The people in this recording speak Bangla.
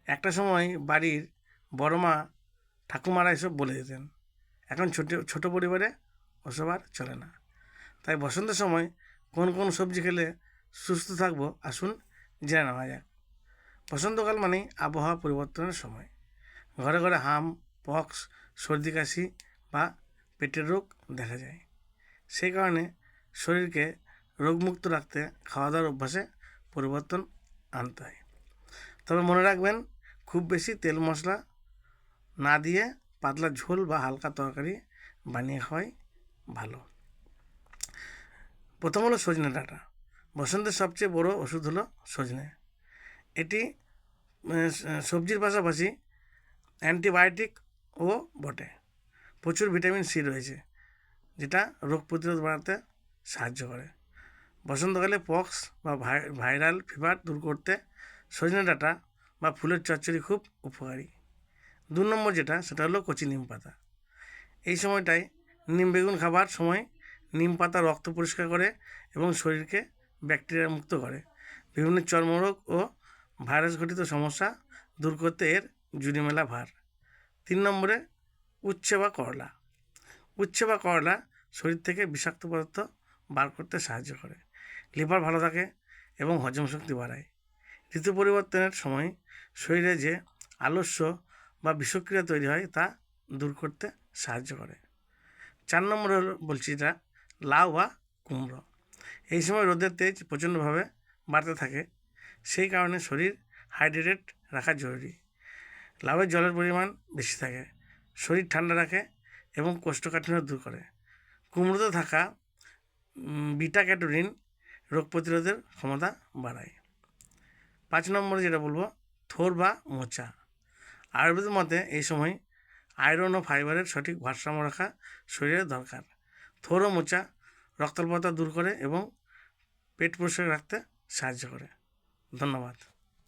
একটা সময় বাড়ির বড় মা ঠাকুমারা এসব বলে দিতেন। এখন ছোট ছোট পরিবারে ওসব আর চলে না। তাই বসন্তের সময় কোন কোন সবজি খেলে সুস্থ থাকবো আসুন জেনে নেওয়া যাক। বসন্তকাল মানেই আবহাওয়া পরিবর্তনের সময়। ঘরে ঘরে হাম, পক্স, সর্দি কাশি বা পেটের রোগ দেখা যায়। সেই কারণে শরীরকে রোগমুক্ত রাখতে খাওয়া দাওয়ার অভ্যাসে পরিবর্তন আনতে হয়। তবে মনে রাখবেন, খুব বেশি তেল মশলা না দিয়ে পাতলা ঝোল বা হালকা তরকারি বানিয়ে খাওয়াই ভালো। প্রথম হলো সজনে ডাঁটা। বসন্তের সবচেয়ে বড় ওষুধ হলো সজনে। এটি সবজির পাশাপাশি অ্যান্টিবায়োটিকও বটে। প্রচুর ভিটামিন সি রয়েছে, যেটা রোগ প্রতিরোধ বাড়াতে সাহায্য করে। বসন্তকালে পক্স বা ভাইরাল ফিভার দূর করতে সজনে ডাঁটা বা ফুলের চচ্চড়ি খুব উপকারী। 2 নম্বর সেটা হলো কচি নিম পাতা। এই সময়টায় নিম বেগুন খাবার সময় নিম পাতা রক্ত পরিষ্কার করে এবং শরীরকে ব্যাকটেরিয়া মুক্ত করে। বিভিন্ন চর্মরোগ ও ভাইরাস ঘটিত সমস্যা দূর করতে এর জুড়ি মেলা ভার। 3 নম্বরে উচ্ছে বা করলা। উচ্ছে বা করলা শরীর থেকে বিষাক্ত পদার্থ বার করতে সাহায্য করে, লিভার ভালো থাকে এবং হজম শক্তি বাড়ায়। ঋতু পরিবর্তনের সময় শরীরে যে আলস্য বা বিষক্রিয়া তৈরি হয় তা দূর করতে সাহায্য করে। 4 নম্বর হলো লাউ বা কুমড়ো। এই সময় রোদের তেজ প্রচণ্ডভাবে বাড়তে থাকে, সেই কারণে শরীর হাইড্রেটেড রাখা জরুরি। লাউয়ের জলের পরিমাণ বেশি থাকে, শরীর ঠান্ডা রাখে এবং কোষ্ঠকাঠিন্য দূর করে। কুমড়োতে থাকা বিটা ক্যারোটিন রোগ প্রতিরোধের ক্ষমতা বাড়ায়। 5 নম্বরে থোর বা মোচা। আয়ুর্বেদের মতে এই সময় আয়রন ও ফাইবারের সঠিক ভারসাম্য রাখা শরীরের দরকার। থোর ও মোচা রক্তাল্পতা দূর করে এবং পেট পরিষ্কার রাখতে সাহায্য করে। ধন্যবাদ।